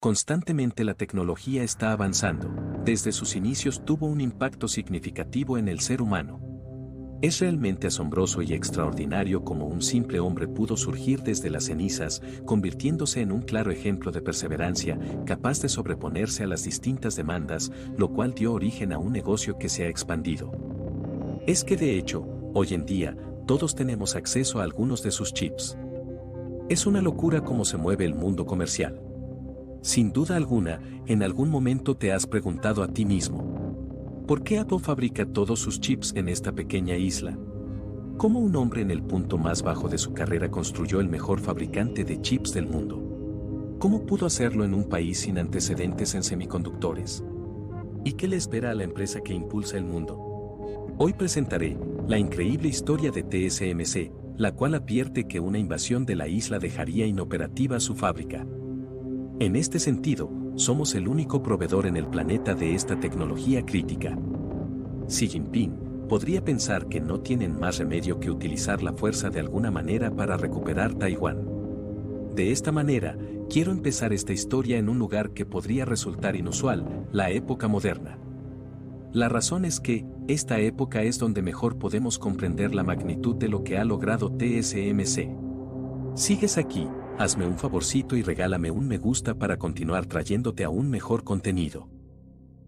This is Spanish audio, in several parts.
Constantemente la tecnología está avanzando. Desde sus inicios tuvo un impacto significativo en el ser humano. Es realmente asombroso y extraordinario cómo un simple hombre pudo surgir desde las cenizas, convirtiéndose en un claro ejemplo de perseverancia, capaz de sobreponerse a las distintas demandas, lo cual dio origen a un negocio que se ha expandido. Es que de hecho, hoy en día, todos tenemos acceso a algunos de sus chips. Es una locura cómo se mueve el mundo comercial. Sin duda alguna, en algún momento te has preguntado a ti mismo, ¿por qué Apple fabrica todos sus chips en esta pequeña isla? ¿Cómo un hombre en el punto más bajo de su carrera construyó el mejor fabricante de chips del mundo? ¿Cómo pudo hacerlo en un país sin antecedentes en semiconductores? ¿Y qué le espera a la empresa que impulsa el mundo? Hoy presentaré la increíble historia de TSMC, la cual advierte que una invasión de la isla dejaría inoperativa su fábrica. En este sentido, somos el único proveedor en el planeta de esta tecnología crítica. Xi Jinping podría pensar que no tienen más remedio que utilizar la fuerza de alguna manera para recuperar Taiwán. De esta manera, quiero empezar esta historia en un lugar que podría resultar inusual, la época moderna. La razón es que, esta época es donde mejor podemos comprender la magnitud de lo que ha logrado TSMC. ¿Sigues aquí? Hazme un favorcito y regálame un me gusta para continuar trayéndote aún mejor contenido.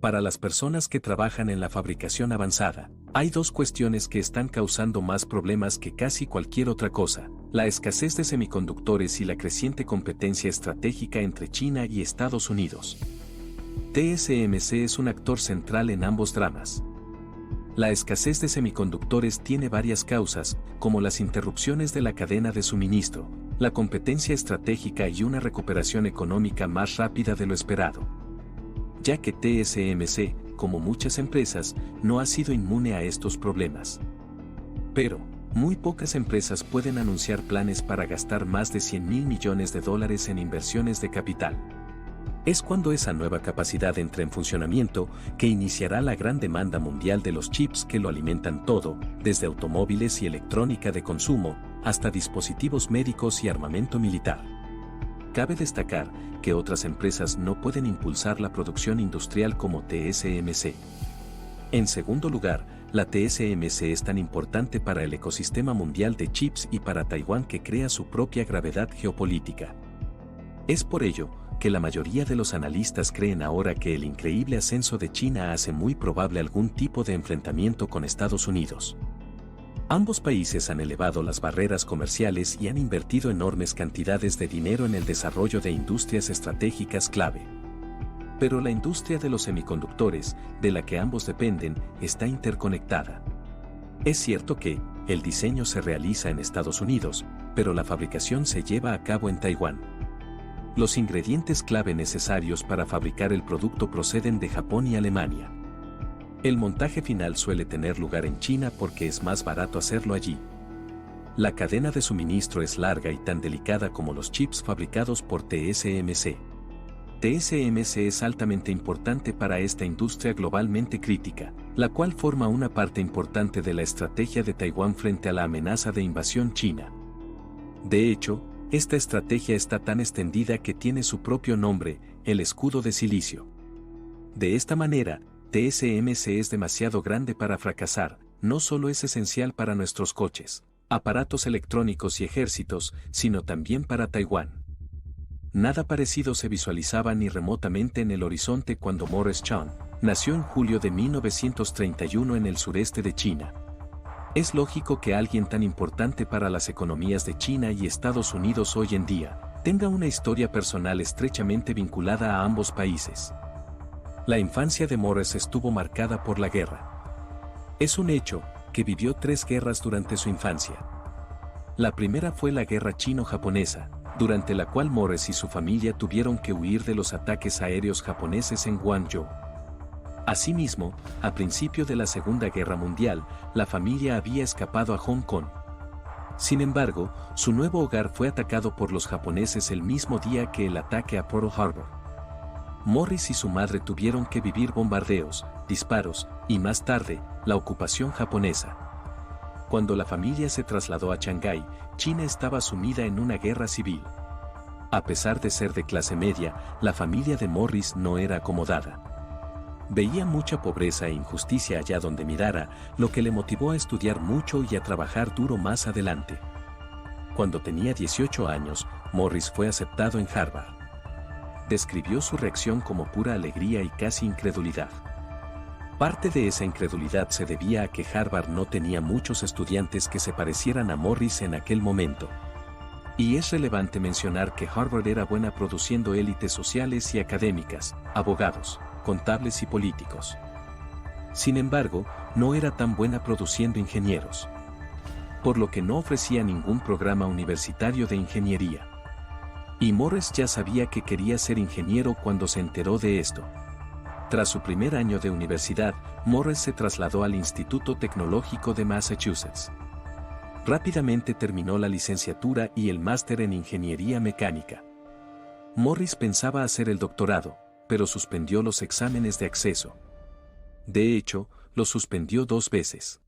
Para las personas que trabajan en la fabricación avanzada, hay dos cuestiones que están causando más problemas que casi cualquier otra cosa: la escasez de semiconductores y la creciente competencia estratégica entre China y Estados Unidos. TSMC es un actor central en ambos dramas. La escasez de semiconductores tiene varias causas, como las interrupciones de la cadena de suministro, la competencia estratégica y una recuperación económica más rápida de lo esperado. Ya que TSMC, como muchas empresas, no ha sido inmune a estos problemas. Pero, muy pocas empresas pueden anunciar planes para gastar más de $100.000 millones en inversiones de capital. Es cuando esa nueva capacidad entre en funcionamiento que iniciará la gran demanda mundial de los chips que lo alimentan todo, desde automóviles y electrónica de consumo, hasta dispositivos médicos y armamento militar. Cabe destacar que otras empresas no pueden impulsar la producción industrial como TSMC. En segundo lugar, la TSMC es tan importante para el ecosistema mundial de chips y para Taiwán que crea su propia gravedad geopolítica. Es por ello que la mayoría de los analistas creen ahora que el increíble ascenso de China hace muy probable algún tipo de enfrentamiento con Estados Unidos. Ambos países han elevado las barreras comerciales y han invertido enormes cantidades de dinero en el desarrollo de industrias estratégicas clave. Pero la industria de los semiconductores, de la que ambos dependen, está interconectada. Es cierto que el diseño se realiza en Estados Unidos, pero la fabricación se lleva a cabo en Taiwán. Los ingredientes clave necesarios para fabricar el producto proceden de Japón y Alemania. El montaje final suele tener lugar en China porque es más barato hacerlo allí. La cadena de suministro es larga y tan delicada como los chips fabricados por TSMC. TSMC es altamente importante para esta industria globalmente crítica, la cual forma una parte importante de la estrategia de Taiwán frente a la amenaza de invasión china. De hecho, esta estrategia está tan extendida que tiene su propio nombre, el escudo de silicio. De esta manera, TSMC es demasiado grande para fracasar, no solo es esencial para nuestros coches, aparatos electrónicos y ejércitos, sino también para Taiwán. Nada parecido se visualizaba ni remotamente en el horizonte cuando Morris Chang nació en julio de 1931 en el sureste de China. Es lógico que alguien tan importante para las economías de China y Estados Unidos hoy en día tenga una historia personal estrechamente vinculada a ambos países. La infancia de Morris estuvo marcada por la guerra. Es un hecho que vivió 3 guerras durante su infancia. La primera fue la guerra chino-japonesa, durante la cual Morris y su familia tuvieron que huir de los ataques aéreos japoneses en Guangzhou. Asimismo, a principio de la Segunda Guerra Mundial, la familia había escapado a Hong Kong. Sin embargo, su nuevo hogar fue atacado por los japoneses el mismo día que el ataque a Pearl Harbor. Morris y su madre tuvieron que vivir bombardeos, disparos, y más tarde, la ocupación japonesa. Cuando la familia se trasladó a Shanghái, China estaba sumida en una guerra civil. A pesar de ser de clase media, la familia de Morris no era acomodada. Veía mucha pobreza e injusticia allá donde mirara, lo que le motivó a estudiar mucho y a trabajar duro más adelante. Cuando tenía 18 años, Morris fue aceptado en Harvard. Describió su reacción como pura alegría y casi incredulidad. Parte de esa incredulidad se debía a que Harvard no tenía muchos estudiantes que se parecieran a Morris en aquel momento. Y es relevante mencionar que Harvard era buena produciendo élites sociales y académicas, abogados, contables y políticos. Sin embargo, no era tan buena produciendo ingenieros. Por lo que no ofrecía ningún programa universitario de ingeniería. Y Morris ya sabía que quería ser ingeniero cuando se enteró de esto. Tras su primer año de universidad, Morris se trasladó al Instituto Tecnológico de Massachusetts. Rápidamente terminó la licenciatura y el máster en ingeniería mecánica. Morris pensaba hacer el doctorado, pero suspendió los exámenes de acceso. De hecho, los suspendió 2 veces.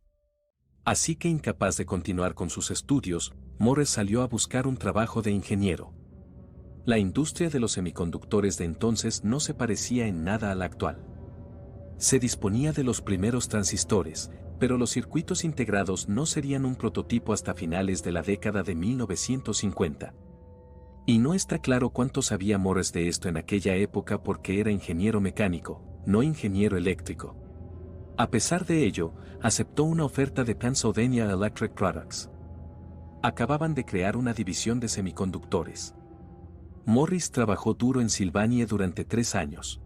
Así que incapaz de continuar con sus estudios, Morris salió a buscar un trabajo de ingeniero. La industria de los semiconductores de entonces no se parecía en nada a la actual. Se disponía de los primeros transistores, pero los circuitos integrados no serían un prototipo hasta finales de la década de 1950. Y no está claro cuánto sabía Morris de esto en aquella época porque era ingeniero mecánico, no ingeniero eléctrico. A pesar de ello, aceptó una oferta de Pennsylvania Electric Products. Acababan de crear una división de semiconductores. Morris trabajó duro en Sylvania durante 3 años.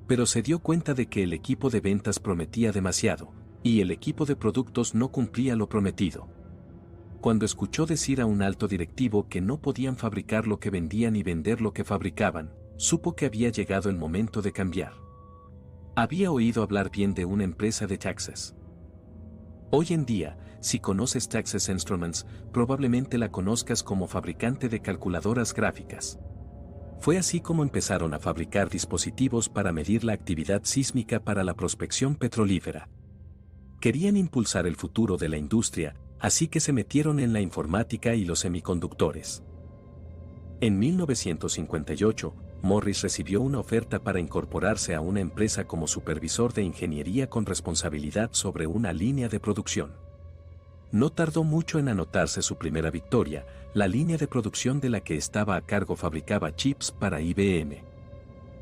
Pero se dio cuenta de que el equipo de ventas prometía demasiado, y el equipo de productos no cumplía lo prometido. Cuando escuchó decir a un alto directivo que no podían fabricar lo que vendían y vender lo que fabricaban, supo que había llegado el momento de cambiar. Había oído hablar bien de una empresa de Texas. Hoy en día, si conoces Texas Instruments, probablemente la conozcas como fabricante de calculadoras gráficas. Fue así como empezaron a fabricar dispositivos para medir la actividad sísmica para la prospección petrolífera. Querían impulsar el futuro de la industria, así que se metieron en la informática y los semiconductores. En 1958, Morris recibió una oferta para incorporarse a una empresa como supervisor de ingeniería con responsabilidad sobre una línea de producción. No tardó mucho en anotarse su primera victoria, la línea de producción de la que estaba a cargo fabricaba chips para IBM.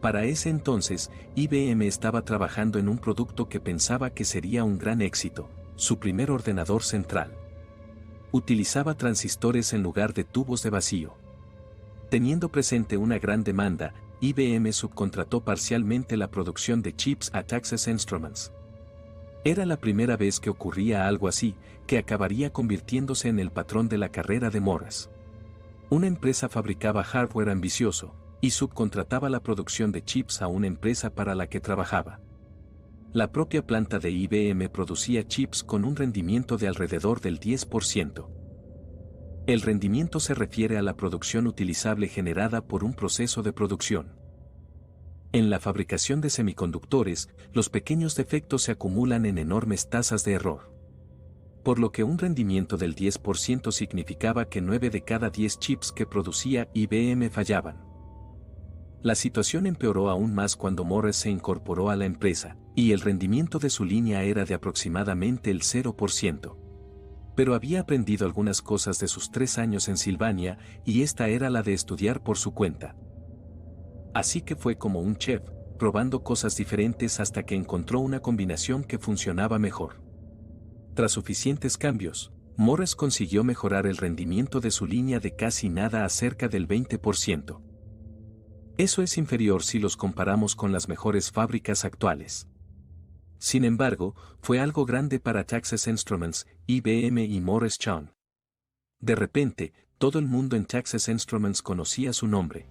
Para ese entonces, IBM estaba trabajando en un producto que pensaba que sería un gran éxito, su primer ordenador central. Utilizaba transistores en lugar de tubos de vacío. Teniendo presente una gran demanda, IBM subcontrató parcialmente la producción de chips a Texas Instruments. Era la primera vez que ocurría algo así, que acabaría convirtiéndose en el patrón de la carrera de Morris. Una empresa fabricaba hardware ambicioso, y subcontrataba la producción de chips a una empresa para la que trabajaba. La propia planta de IBM producía chips con un rendimiento de alrededor del 10%. El rendimiento se refiere a la producción utilizable generada por un proceso de producción. En la fabricación de semiconductores, los pequeños defectos se acumulan en enormes tasas de error. Por lo que un rendimiento del 10% significaba que 9 de cada 10 chips que producía IBM fallaban. La situación empeoró aún más cuando Morris se incorporó a la empresa, y el rendimiento de su línea era de aproximadamente el 0%. Pero había aprendido algunas cosas de sus 3 años en Sylvania, y esta era la de estudiar por su cuenta. Así que fue como un chef, probando cosas diferentes hasta que encontró una combinación que funcionaba mejor. Tras suficientes cambios, Morris consiguió mejorar el rendimiento de su línea de casi nada a cerca del 20%. Eso es inferior si los comparamos con las mejores fábricas actuales. Sin embargo, fue algo grande para Texas Instruments, IBM y Morris Chang. De repente, todo el mundo en Texas Instruments conocía su nombre.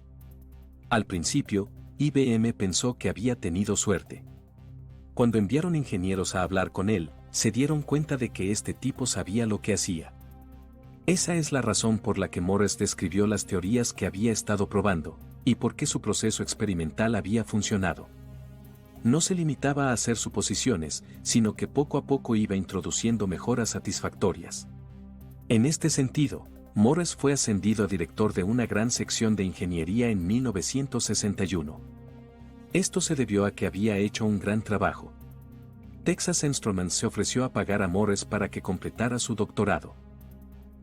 Al principio, IBM pensó que había tenido suerte. Cuando enviaron ingenieros a hablar con él, se dieron cuenta de que este tipo sabía lo que hacía. Esa es la razón por la que Morris describió las teorías que había estado probando, y por qué su proceso experimental había funcionado. No se limitaba a hacer suposiciones, sino que poco a poco iba introduciendo mejoras satisfactorias. En este sentido, Morris fue ascendido a director de una gran sección de ingeniería en 1961. Esto se debió a que había hecho un gran trabajo. Texas Instruments se ofreció a pagar a Morris para que completara su doctorado.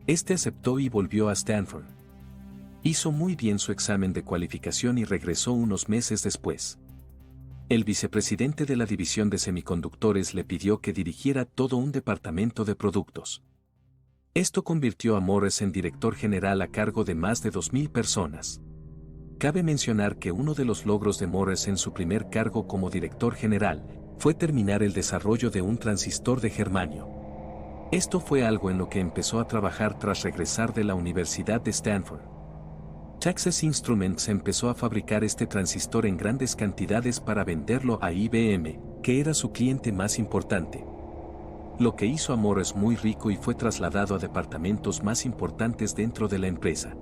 Este aceptó y volvió a Stanford. Hizo muy bien su examen de cualificación y regresó unos meses después. El vicepresidente de la división de semiconductores le pidió que dirigiera todo un departamento de productos. Esto convirtió a Morris en director general a cargo de más de 2.000 personas. Cabe mencionar que uno de los logros de Morris en su primer cargo como director general fue terminar el desarrollo de un transistor de germanio. Esto fue algo en lo que empezó a trabajar tras regresar de la Universidad de Stanford. Texas Instruments empezó a fabricar este transistor en grandes cantidades para venderlo a IBM, que era su cliente más importante. Lo que hizo a Morris muy rico y fue trasladado a departamentos más importantes dentro de la empresa.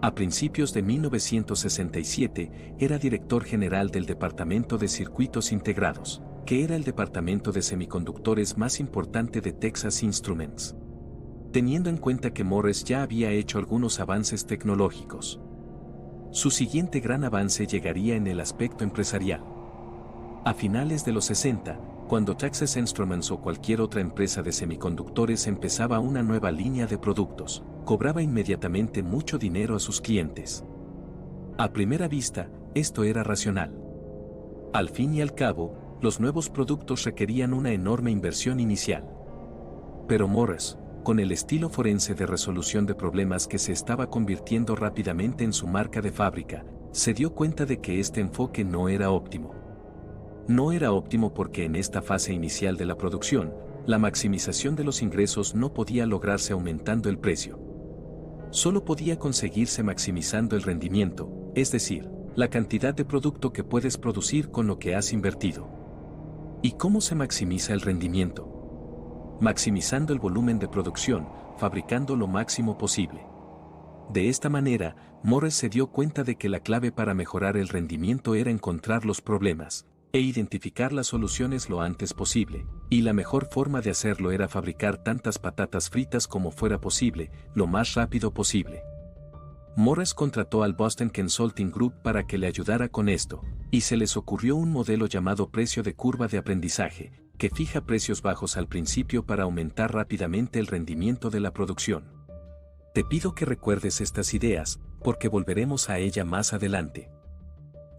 A principios de 1967 era director general del Departamento de Circuitos Integrados, que era el departamento de semiconductores más importante de Texas Instruments. Teniendo en cuenta que Morris ya había hecho algunos avances tecnológicos. Su siguiente gran avance llegaría en el aspecto empresarial. A finales de los 60, cuando Texas Instruments o cualquier otra empresa de semiconductores empezaba una nueva línea de productos, cobraba inmediatamente mucho dinero a sus clientes. A primera vista, esto era racional. Al fin y al cabo, los nuevos productos requerían una enorme inversión inicial. Pero Morris, con el estilo forense de resolución de problemas que se estaba convirtiendo rápidamente en su marca de fábrica, se dio cuenta de que este enfoque no era óptimo. No era óptimo porque en esta fase inicial de la producción, la maximización de los ingresos no podía lograrse aumentando el precio. Solo podía conseguirse maximizando el rendimiento, es decir, la cantidad de producto que puedes producir con lo que has invertido. ¿Y cómo se maximiza el rendimiento? Maximizando el volumen de producción, fabricando lo máximo posible. De esta manera, Morris se dio cuenta de que la clave para mejorar el rendimiento era encontrar los problemas, e identificar las soluciones lo antes posible, y la mejor forma de hacerlo era fabricar tantas patatas fritas como fuera posible, lo más rápido posible. Morris contrató al Boston Consulting Group para que le ayudara con esto, y se les ocurrió un modelo llamado precio de curva de aprendizaje, que fija precios bajos al principio para aumentar rápidamente el rendimiento de la producción. Te pido que recuerdes estas ideas, porque volveremos a ella más adelante.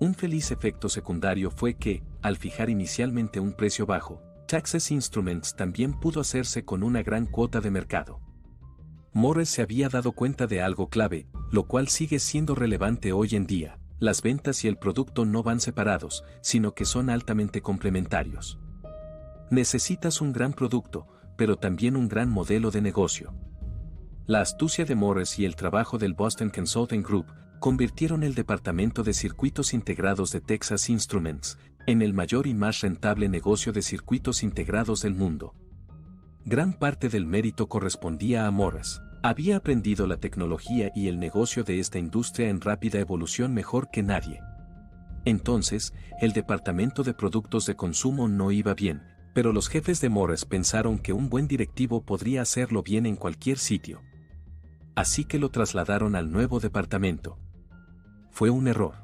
Un feliz efecto secundario fue que, al fijar inicialmente un precio bajo, Texas Instruments también pudo hacerse con una gran cuota de mercado. Morris se había dado cuenta de algo clave, lo cual sigue siendo relevante hoy en día: las ventas y el producto no van separados, sino que son altamente complementarios. Necesitas un gran producto, pero también un gran modelo de negocio. La astucia de Morris y el trabajo del Boston Consulting Group convirtieron el departamento de circuitos integrados de Texas Instruments en el mayor y más rentable negocio de circuitos integrados del mundo. Gran parte del mérito correspondía a Morris. Había aprendido la tecnología y el negocio de esta industria en rápida evolución mejor que nadie. Entonces, el departamento de productos de consumo no iba bien, pero los jefes de Morris pensaron que un buen directivo podría hacerlo bien en cualquier sitio. Así que lo trasladaron al nuevo departamento. Fue un error.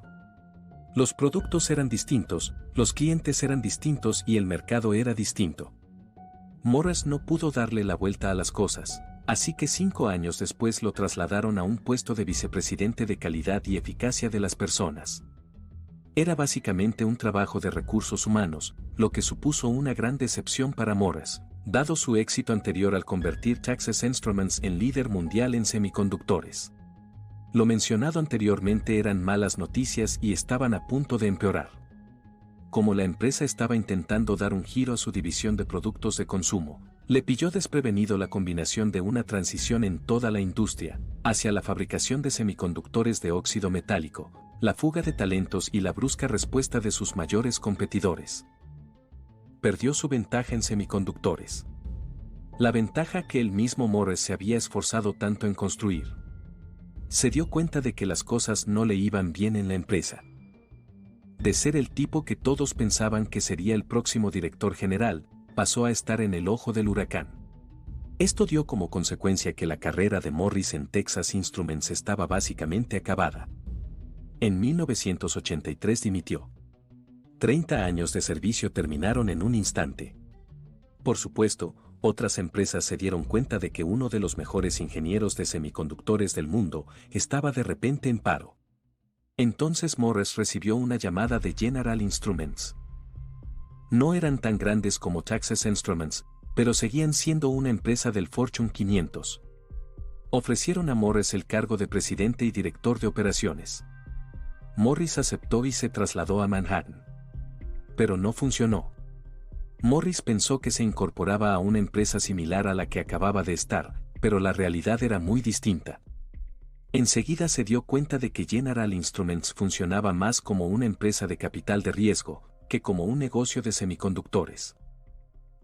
Los productos eran distintos, los clientes eran distintos y el mercado era distinto. Morris no pudo darle la vuelta a las cosas, así que 5 años después lo trasladaron a un puesto de vicepresidente de calidad y eficacia de las personas. Era básicamente un trabajo de recursos humanos, lo que supuso una gran decepción para Morris, dado su éxito anterior al convertir Texas Instruments en líder mundial en semiconductores. Lo mencionado anteriormente eran malas noticias y estaban a punto de empeorar. Como la empresa estaba intentando dar un giro a su división de productos de consumo, le pilló desprevenido la combinación de una transición en toda la industria, hacia la fabricación de semiconductores de óxido metálico, la fuga de talentos y la brusca respuesta de sus mayores competidores. Perdió su ventaja en semiconductores. La ventaja que el mismo Morris se había esforzado tanto en construir. Se dio cuenta de que las cosas no le iban bien en la empresa. De ser el tipo que todos pensaban que sería el próximo director general, pasó a estar en el ojo del huracán. Esto dio como consecuencia que la carrera de Morris en Texas Instruments estaba básicamente acabada. En 1983 dimitió. 30 años de servicio terminaron en un instante. Por supuesto, otras empresas se dieron cuenta de que uno de los mejores ingenieros de semiconductores del mundo estaba de repente en paro. Entonces Morris recibió una llamada de General Instruments. No eran tan grandes como Texas Instruments, pero seguían siendo una empresa del Fortune 500. Ofrecieron a Morris el cargo de presidente y director de operaciones. Morris aceptó y se trasladó a Manhattan. Pero no funcionó. Morris pensó que se incorporaba a una empresa similar a la que acababa de estar, pero la realidad era muy distinta. Enseguida se dio cuenta de que General Instruments funcionaba más como una empresa de capital de riesgo, que como un negocio de semiconductores.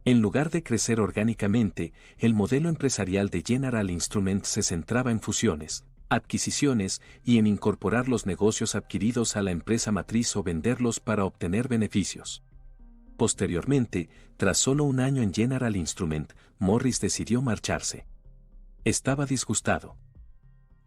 En lugar de crecer orgánicamente, el modelo empresarial de General Instruments se centraba en fusiones, adquisiciones y en incorporar los negocios adquiridos a la empresa matriz o venderlos para obtener beneficios. Posteriormente, tras solo un año en General Instrument, Morris decidió marcharse. Estaba disgustado.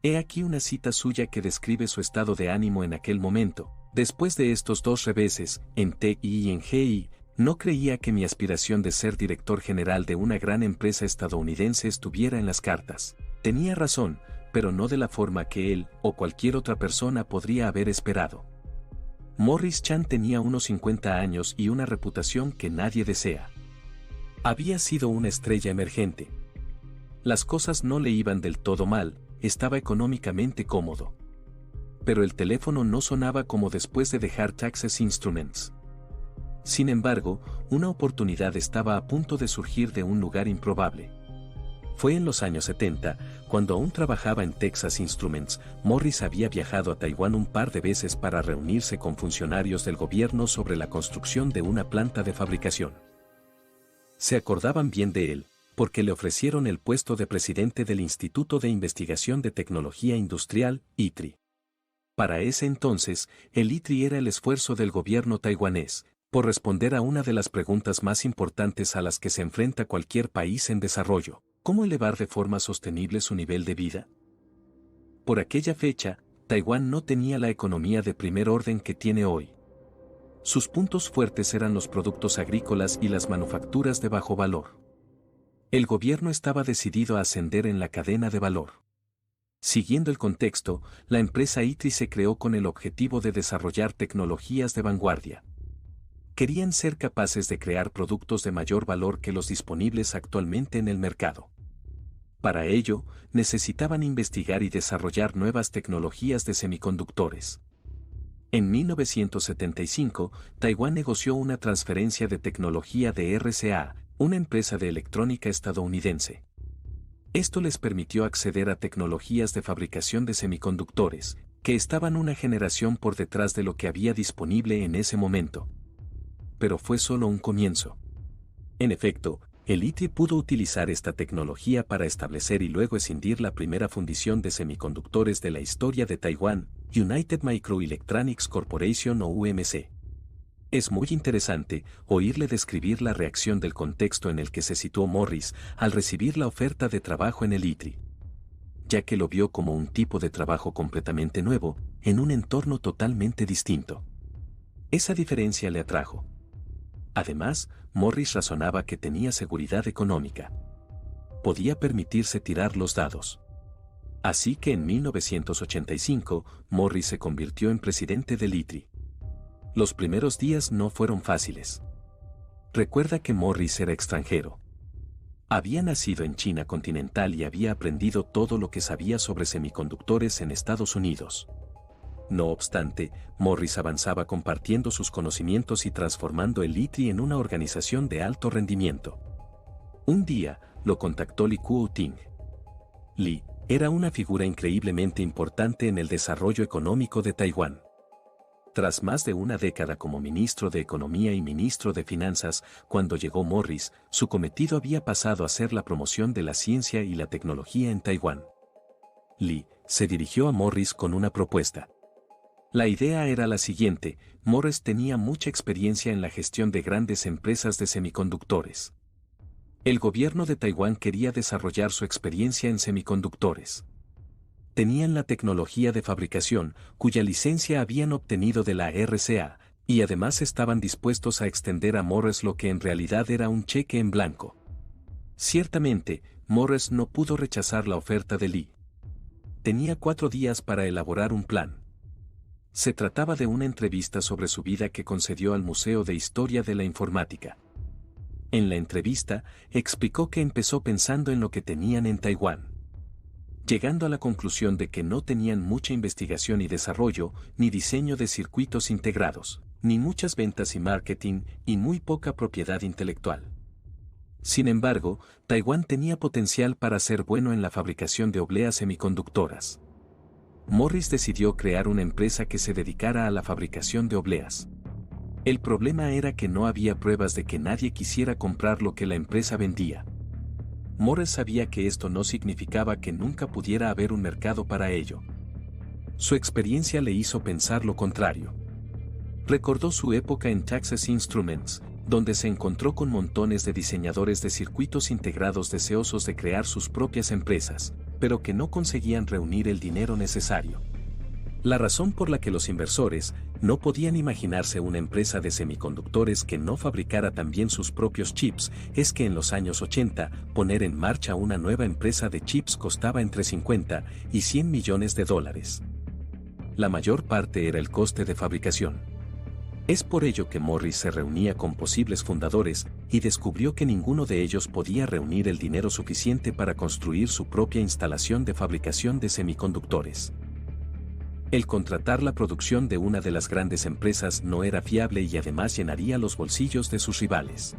He aquí una cita suya que describe su estado de ánimo en aquel momento. Después de estos dos reveses, en TI y en GI, no creía que mi aspiración de ser director general de una gran empresa estadounidense estuviera en las cartas. Tenía razón, pero no de la forma que él o cualquier otra persona podría haber esperado. Morris Chang tenía unos 50 años y una reputación que nadie desea. Había sido una estrella emergente. Las cosas no le iban del todo mal, estaba económicamente cómodo. Pero el teléfono no sonaba como después de dejar Texas Instruments. Sin embargo, una oportunidad estaba a punto de surgir de un lugar improbable. Fue en los años 70, cuando aún trabajaba en Texas Instruments, Morris había viajado a Taiwán un par de veces para reunirse con funcionarios del gobierno sobre la construcción de una planta de fabricación. Se acordaban bien de él, porque le ofrecieron el puesto de presidente del Instituto de Investigación de Tecnología Industrial, ITRI. Para ese entonces, el ITRI era el esfuerzo del gobierno taiwanés, por responder a una de las preguntas más importantes a las que se enfrenta cualquier país en desarrollo: ¿cómo elevar de forma sostenible su nivel de vida? Por aquella fecha, Taiwán no tenía la economía de primer orden que tiene hoy. Sus puntos fuertes eran los productos agrícolas y las manufacturas de bajo valor. El gobierno estaba decidido a ascender en la cadena de valor. Siguiendo el contexto, la empresa ITRI se creó con el objetivo de desarrollar tecnologías de vanguardia. Querían ser capaces de crear productos de mayor valor que los disponibles actualmente en el mercado. Para ello, necesitaban investigar y desarrollar nuevas tecnologías de semiconductores. En 1975, Taiwán negoció una transferencia de tecnología de RCA, una empresa de electrónica estadounidense. Esto les permitió acceder a tecnologías de fabricación de semiconductores, que estaban una generación por detrás de lo que había disponible en ese momento. Pero fue solo un comienzo. En efecto, el ITRI pudo utilizar esta tecnología para establecer y luego escindir la primera fundición de semiconductores de la historia de Taiwán, United Microelectronics Corporation o UMC. Es muy interesante oírle describir la reacción del contexto en el que se situó Morris al recibir la oferta de trabajo en el ITRI, ya que lo vio como un tipo de trabajo completamente nuevo, en un entorno totalmente distinto. Esa diferencia le atrajo. Además, Morris razonaba que tenía seguridad económica. Podía permitirse tirar los dados. Así que en 1985, Morris se convirtió en presidente del ITRI. Los primeros días no fueron fáciles. Recuerda que Morris era extranjero. Había nacido en China continental y había aprendido todo lo que sabía sobre semiconductores en Estados Unidos. No obstante, Morris avanzaba compartiendo sus conocimientos y transformando el ITRI en una organización de alto rendimiento. Un día, lo contactó Li Kuo-ting. Li era una figura increíblemente importante en el desarrollo económico de Taiwán. Tras más de una década como ministro de Economía y ministro de Finanzas, cuando llegó Morris, su cometido había pasado a ser la promoción de la ciencia y la tecnología en Taiwán. Li se dirigió a Morris con una propuesta. La idea era la siguiente: Morris tenía mucha experiencia en la gestión de grandes empresas de semiconductores. El gobierno de Taiwán quería desarrollar su experiencia en semiconductores. Tenían la tecnología de fabricación, cuya licencia habían obtenido de la RCA, y además estaban dispuestos a extender a Morris lo que en realidad era un cheque en blanco. Ciertamente, Morris no pudo rechazar la oferta de Lee. Tenía 4 días para elaborar un plan. Se trataba de una entrevista sobre su vida que concedió al Museo de Historia de la Informática. En la entrevista, explicó que empezó pensando en lo que tenían en Taiwán, llegando a la conclusión de que no tenían mucha investigación y desarrollo, ni diseño de circuitos integrados, ni muchas ventas y marketing, y muy poca propiedad intelectual. Sin embargo, Taiwán tenía potencial para ser bueno en la fabricación de obleas semiconductoras. Morris decidió crear una empresa que se dedicara a la fabricación de obleas. El problema era que no había pruebas de que nadie quisiera comprar lo que la empresa vendía. Morris sabía que esto no significaba que nunca pudiera haber un mercado para ello. Su experiencia le hizo pensar lo contrario. Recordó su época en Texas Instruments, donde se encontró con montones de diseñadores de circuitos integrados deseosos de crear sus propias empresas, pero que no conseguían reunir el dinero necesario. La razón por la que los inversores no podían imaginarse una empresa de semiconductores que no fabricara también sus propios chips es que en los años 80, poner en marcha una nueva empresa de chips costaba entre 50 y 100 millones de dólares. La mayor parte era el coste de fabricación. Es por ello que Morris se reunía con posibles fundadores y descubrió que ninguno de ellos podía reunir el dinero suficiente para construir su propia instalación de fabricación de semiconductores. El contratar la producción de una de las grandes empresas no era fiable y además llenaría los bolsillos de sus rivales.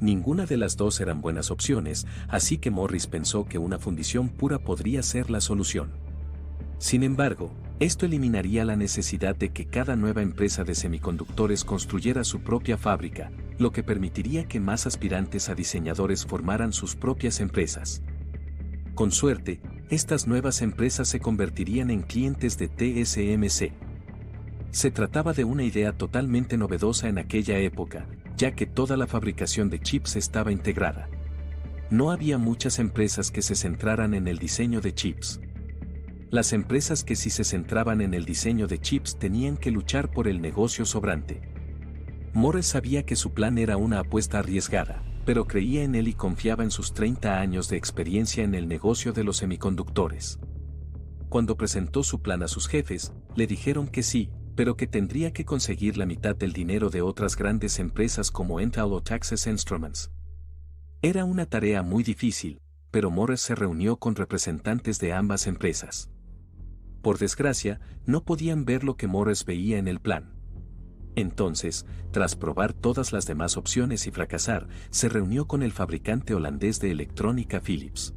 Ninguna de las dos eran buenas opciones, así que Morris pensó que una fundición pura podría ser la solución. Sin embargo, esto eliminaría la necesidad de que cada nueva empresa de semiconductores construyera su propia fábrica, lo que permitiría que más aspirantes a diseñadores formaran sus propias empresas. Con suerte, estas nuevas empresas se convertirían en clientes de TSMC. Se trataba de una idea totalmente novedosa en aquella época, ya que toda la fabricación de chips estaba integrada. No había muchas empresas que se centraran en el diseño de chips. Las empresas que sí se centraban en el diseño de chips tenían que luchar por el negocio sobrante. Morris sabía que su plan era una apuesta arriesgada, pero creía en él y confiaba en sus 30 años de experiencia en el negocio de los semiconductores. Cuando presentó su plan a sus jefes, le dijeron que sí, pero que tendría que conseguir la mitad del dinero de otras grandes empresas como Intel o Texas Instruments. Era una tarea muy difícil, pero Morris se reunió con representantes de ambas empresas. Por desgracia, no podían ver lo que Morris veía en el plan. Entonces, tras probar todas las demás opciones y fracasar, se reunió con el fabricante holandés de electrónica Philips,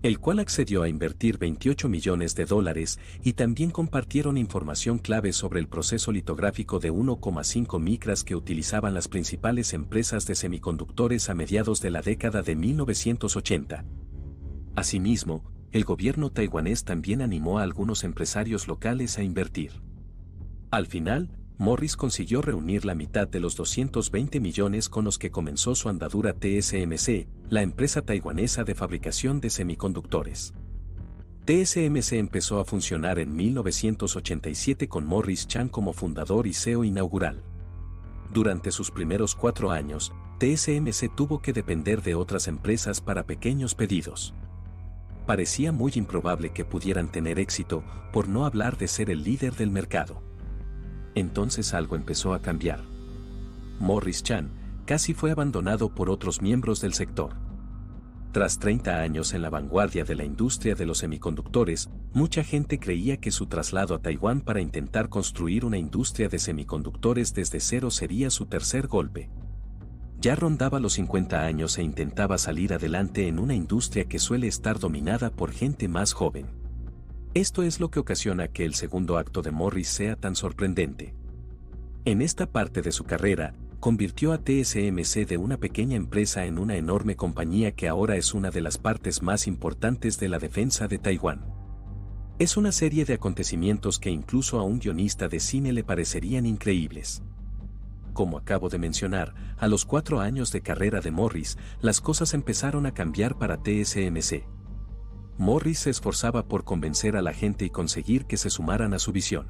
el cual accedió a invertir 28 millones de dólares y también compartieron información clave sobre el proceso litográfico de 1,5 micras que utilizaban las principales empresas de semiconductores a mediados de la década de 1980. Asimismo, el gobierno taiwanés también animó a algunos empresarios locales a invertir. Al final, Morris consiguió reunir la mitad de los 220 millones con los que comenzó su andadura TSMC, la empresa taiwanesa de fabricación de semiconductores. TSMC empezó a funcionar en 1987 con Morris Chang como fundador y CEO inaugural. Durante sus primeros 4 años, TSMC tuvo que depender de otras empresas para pequeños pedidos. Parecía muy improbable que pudieran tener éxito, por no hablar de ser el líder del mercado. Entonces algo empezó a cambiar. Morris Chang casi fue abandonado por otros miembros del sector. Tras 30 años en la vanguardia de la industria de los semiconductores, mucha gente creía que su traslado a Taiwán para intentar construir una industria de semiconductores desde cero sería su tercer golpe. Ya rondaba los 50 años e intentaba salir adelante en una industria que suele estar dominada por gente más joven. Esto es lo que ocasiona que el segundo acto de Morris sea tan sorprendente. En esta parte de su carrera, convirtió a TSMC de una pequeña empresa en una enorme compañía que ahora es una de las partes más importantes de la defensa de Taiwán. Es una serie de acontecimientos que incluso a un guionista de cine le parecerían increíbles. Como acabo de mencionar, a los 4 años de carrera de Morris, las cosas empezaron a cambiar para TSMC. Morris se esforzaba por convencer a la gente y conseguir que se sumaran a su visión.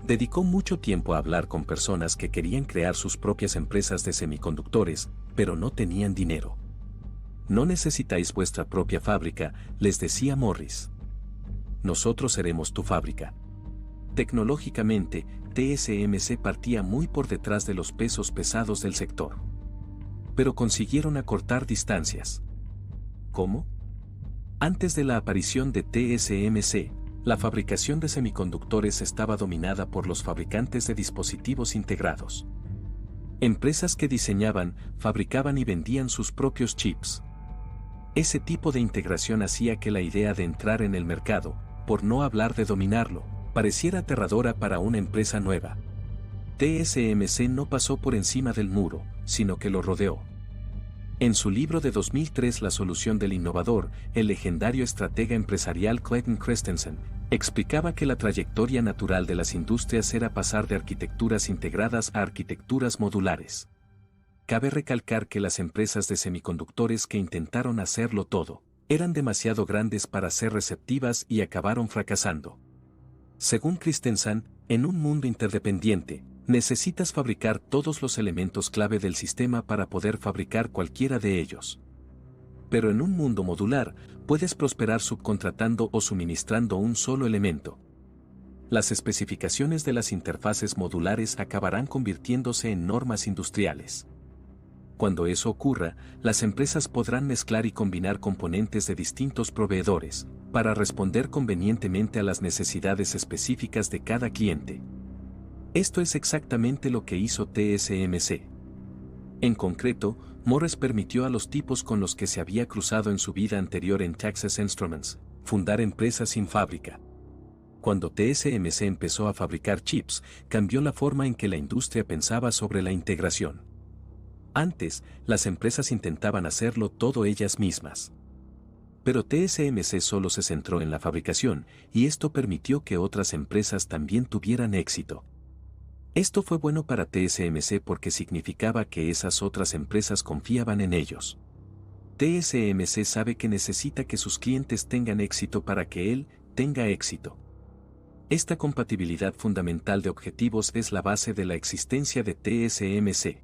Dedicó mucho tiempo a hablar con personas que querían crear sus propias empresas de semiconductores, pero no tenían dinero. No necesitáis vuestra propia fábrica, les decía Morris. Nosotros seremos tu fábrica. Tecnológicamente, TSMC partía muy por detrás de los pesos pesados del sector. Pero consiguieron acortar distancias. ¿Cómo? Antes de la aparición de TSMC, la fabricación de semiconductores estaba dominada por los fabricantes de dispositivos integrados. Empresas que diseñaban, fabricaban y vendían sus propios chips. Ese tipo de integración hacía que la idea de entrar en el mercado, por no hablar de dominarlo, pareciera aterradora para una empresa nueva. TSMC no pasó por encima del muro, sino que lo rodeó. En su libro de 2003 La solución del innovador, el legendario estratega empresarial Clayton Christensen explicaba que la trayectoria natural de las industrias era pasar de arquitecturas integradas a arquitecturas modulares. Cabe recalcar que las empresas de semiconductores que intentaron hacerlo todo, eran demasiado grandes para ser receptivas y acabaron fracasando. Según Christensen, en un mundo interdependiente, necesitas fabricar todos los elementos clave del sistema para poder fabricar cualquiera de ellos. Pero en un mundo modular, puedes prosperar subcontratando o suministrando un solo elemento. Las especificaciones de las interfaces modulares acabarán convirtiéndose en normas industriales. Cuando eso ocurra, las empresas podrán mezclar y combinar componentes de distintos proveedores, para responder convenientemente a las necesidades específicas de cada cliente. Esto es exactamente lo que hizo TSMC. En concreto, Morris permitió a los tipos con los que se había cruzado en su vida anterior en Texas Instruments, fundar empresas sin fábrica. Cuando TSMC empezó a fabricar chips, cambió la forma en que la industria pensaba sobre la integración. Antes, las empresas intentaban hacerlo todo ellas mismas. Pero TSMC solo se centró en la fabricación, y esto permitió que otras empresas también tuvieran éxito. Esto fue bueno para TSMC porque significaba que esas otras empresas confiaban en ellos. TSMC sabe que necesita que sus clientes tengan éxito para que él tenga éxito. Esta compatibilidad fundamental de objetivos es la base de la existencia de TSMC.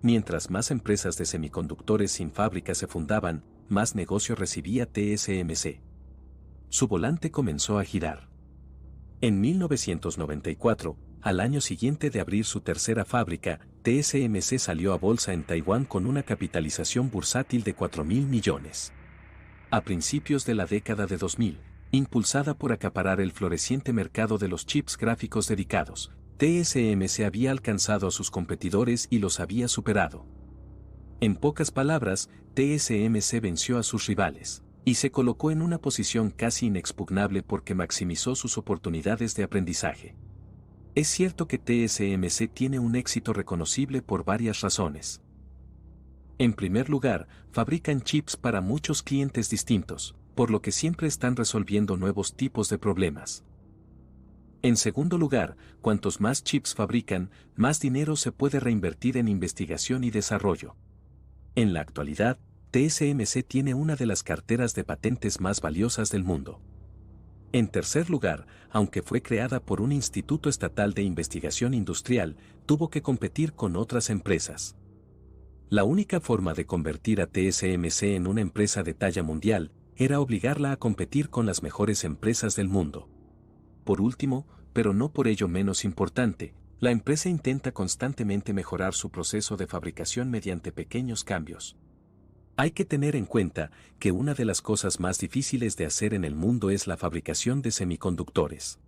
Mientras más empresas de semiconductores sin fábrica se fundaban, más negocio recibía TSMC. Su volante comenzó a girar. En 1994, al año siguiente de abrir su tercera fábrica, TSMC salió a bolsa en Taiwán con una capitalización bursátil de 4.000 millones. A principios de la década de 2000, impulsada por acaparar el floreciente mercado de los chips gráficos dedicados, TSMC había alcanzado a sus competidores y los había superado. En pocas palabras, TSMC venció a sus rivales, y se colocó en una posición casi inexpugnable porque maximizó sus oportunidades de aprendizaje. Es cierto que TSMC tiene un éxito reconocible por varias razones. En primer lugar, fabrican chips para muchos clientes distintos, por lo que siempre están resolviendo nuevos tipos de problemas. En segundo lugar, cuantos más chips fabrican, más dinero se puede reinvertir en investigación y desarrollo. En la actualidad, TSMC tiene una de las carteras de patentes más valiosas del mundo. En tercer lugar, aunque fue creada por un instituto estatal de investigación industrial, tuvo que competir con otras empresas. La única forma de convertir a TSMC en una empresa de talla mundial era obligarla a competir con las mejores empresas del mundo. Por último, pero no por ello menos importante, la empresa intenta constantemente mejorar su proceso de fabricación mediante pequeños cambios. Hay que tener en cuenta que una de las cosas más difíciles de hacer en el mundo es la fabricación de semiconductores.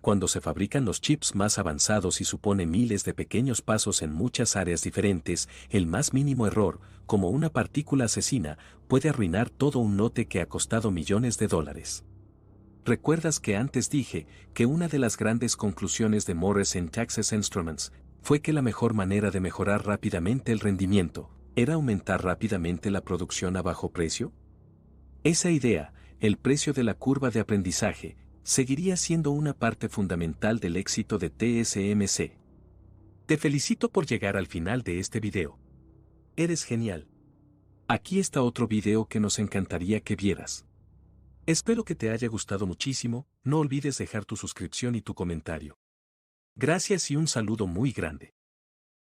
Cuando se fabrican los chips más avanzados y supone miles de pequeños pasos en muchas áreas diferentes, el más mínimo error, como una partícula asesina, puede arruinar todo un lote que ha costado millones de dólares. ¿Recuerdas que antes dije que una de las grandes conclusiones de Morris en Texas Instruments fue que la mejor manera de mejorar rápidamente el rendimiento era aumentar rápidamente la producción a bajo precio? Esa idea, el precio de la curva de aprendizaje, seguiría siendo una parte fundamental del éxito de TSMC. Te felicito por llegar al final de este video. Eres genial. Aquí está otro video que nos encantaría que vieras. Espero que te haya gustado muchísimo, no olvides dejar tu suscripción y tu comentario. Gracias y un saludo muy grande.